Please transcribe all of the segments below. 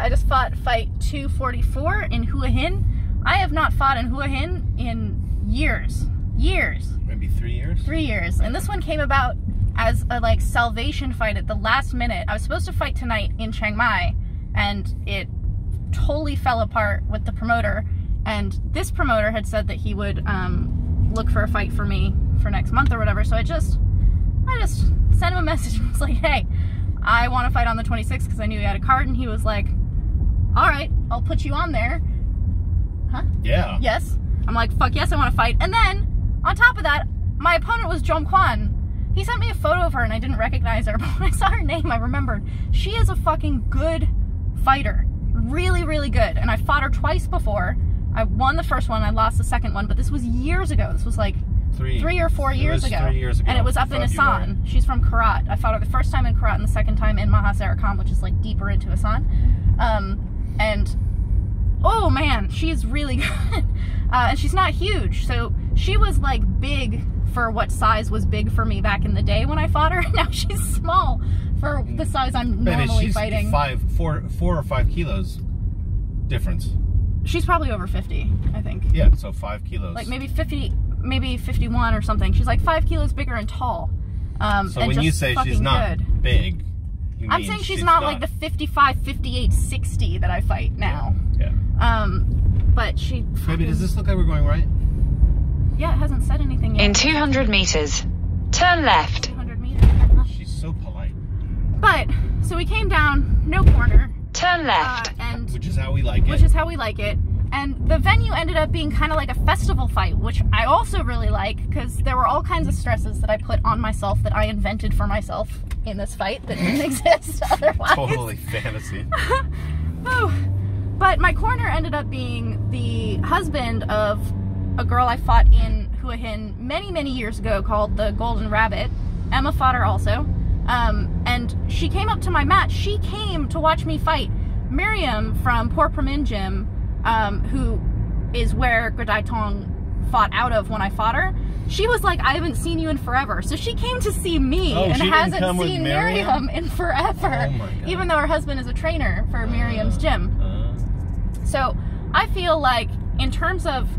I just fought fight 244 in Hua Hin. I have not fought in Hua Hin in years. Maybe 3 years? 3 years. And this one came about as a like salvation fight at the last minute. I was supposed to fight tonight in Chiang Mai, and it totally fell apart with the promoter. And this promoter had said that he would look for a fight for me for next month or whatever. So I just sent him a message and was like, hey, I want to fight on the 26th because I knew he had a card, and he was like, all right, I'll put you on there. Huh? Yeah. Yes. I'm like, fuck yes, I want to fight. And then, on top of that, my opponent was Jom Kwan. He sent me a photo of her and I didn't recognize her, but when I saw her name, I remembered. She is a fucking good fighter. Really, really good. And I fought her twice before. I won the first one, I lost the second one, but this was years ago. This was like three or four years ago. 3 years ago. And it was up in Asan. She's from Karat. I fought her the first time in Karat and the second time in Mahasarakham, which is like deeper into Asan. And oh man, she is really good. And she's not huge, so she was like big for what size was big for me back in the day when I fought her. Now she's small for the size I'm normally fighting. 4 or 5 kilos difference. She's probably over 50, I think. Yeah, so 5 kilos. Like maybe 50, maybe 51 or something. She's like 5 kilos bigger and tall. So when you say she's not big, I'm saying she's not like the 55, 58, 60 that I fight now. Yeah. But she... Baby, does this look like we're going right? Yeah, it hasn't said anything yet. In 200 meters, turn left. 200 meters. She's so polite. But, so we came down, no corner. Turn left. Which is how we like it. Which is how we like it. And the venue ended up being kind of like a festival fight, which I also really like, because there were all kinds of stresses that I put on myself that I invented for myself in this fight that didn't exist otherwise. Totally fantasy. Oh. But my corner ended up being the husband of a girl I fought in Hua Hin many, many years ago called the Golden Rabbit. Emma fought her also. And she came up to my match. She came to watch me fight. Miriam from Por Pramin Gym, who is where Gradai Tong fought out of when I fought her, she was like, I haven't seen you in forever. So she came to see me and hasn't seen Miriam in forever. Oh my God. Even though her husband is a trainer for Miriam's gym. So I feel like in terms of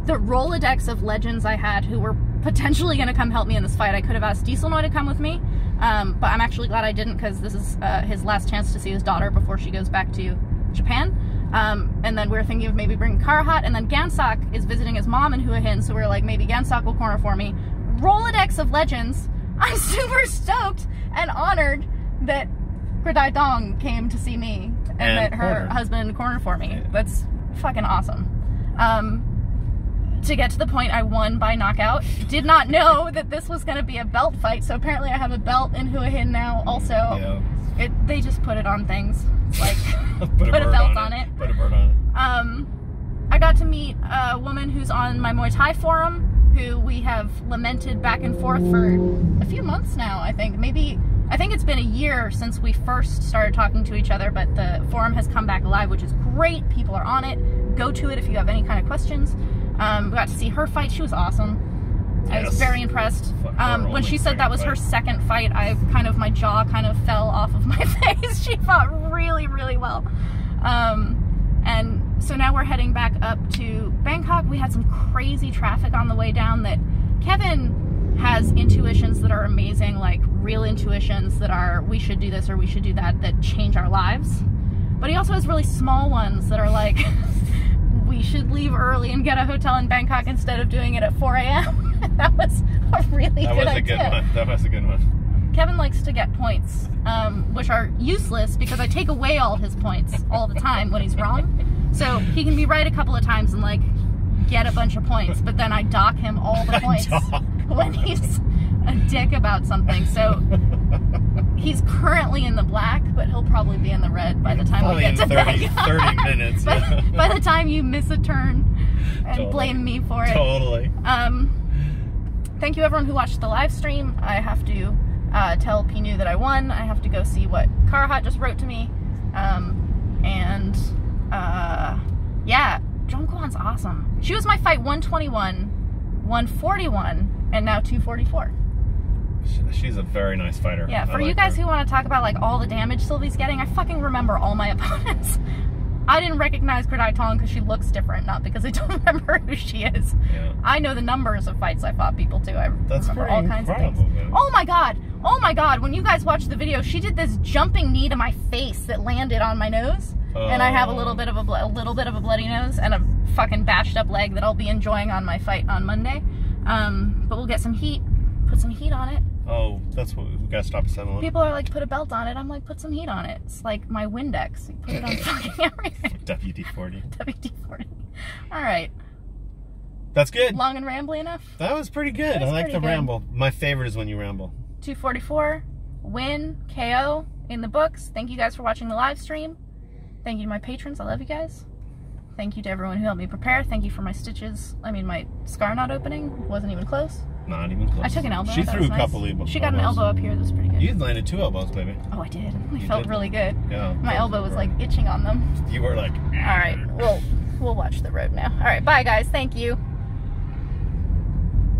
the Rolodex of legends I had who were potentially going to come help me in this fight, I could have asked Dieselnoy to come with me. But I'm actually glad I didn't, because this is his last chance to see his daughter before she goes back to Japan. And then we were thinking of maybe bringing Karahat, and then Gansak is visiting his mom in Hua Hin, so we were like, maybe Gansak will corner for me. Rolodex of legends. I'm super stoked and honored that Gradai Dong came to see me and that her husband cornered for me. Yeah. That's fucking awesome. To get to the point, I won by knockout. Did not know that this was going to be a belt fight, so apparently I have a belt in Hua Hin now also. Yeah. They just put it on things. Like, put a belt on it. Put a bird on it. I got to meet a woman who's on my Muay Thai forum, who we have lamented back and forth for a few months now, I think. I think it's been a year since we first started talking to each other, but the forum has come back alive, which is great. People are on it. Go to it if you have any kind of questions. We got to see her fight. She was awesome. Yes. I was very impressed. When she said that was her second fight, my jaw kind of fell off of my face. She fought really, really well. And so now we're heading back up to Bangkok. We had some crazy traffic on the way down. That Kevin has intuitions that are amazing, like real intuitions that are, we should do this or we should do that, that change our lives. But he also has really small ones that are like, we should leave early and get a hotel in Bangkok instead of doing it at 4 a.m. That was a really good idea. That was a good one. Kevin likes to get points, which are useless because I take away all his points all the time when he's wrong. So he can be right a couple of times and like get a bunch of points, but then I dock him all the points when he's a dick about something. So he's currently in the black, but he'll probably be in the red by the time we get to 30 minutes. By the time you miss a turn and blame me for it. Totally. Thank you everyone who watched the live stream. I have to tell Pinu that I won. I have to go see what Karahat just wrote to me. Yeah, Jong Kwan's awesome. She was my fight 121, 141, and now 244. She's a very nice fighter. Yeah, for you guys who want to talk about like all the damage Sylvie's getting, I fucking remember all my opponents. I didn't recognize Credai Tong because she looks different, not because I don't remember who she is. Yeah. I know the numbers of fights I fought people too. I That's remember all kinds of things. Man. Oh my god! Oh my god! When you guys watched the video, she did this jumping knee to my face that landed on my nose, and I have a little bit of a bloody nose and a fucking bashed up leg that I'll be enjoying on my fight on Monday. But we'll get some heat. Put some heat on it. Oh, that's what we gotta stop assembling. People are like, put a belt on it. I'm like, put some heat on it. It's like my Windex. You put it on fucking everything. WD-40. WD-40. All right. That's good. Long and rambly enough? That was pretty good. I like the ramble. My favorite is when you ramble. 244, win, KO in the books. Thank you guys for watching the live stream. Thank you to my patrons. I love you guys. Thank you to everyone who helped me prepare. Thank you for my stitches. I mean, my scar not opening. Wasn't even close. Not even close. I took an elbow. She threw a couple elbows. She got an elbow up here. That was pretty good. You landed 2 elbows, baby. Oh, I did. It felt really good. Yeah. My elbow was like itching on them. You were like... All right. We'll watch the road now. All right. Bye, guys. Thank you.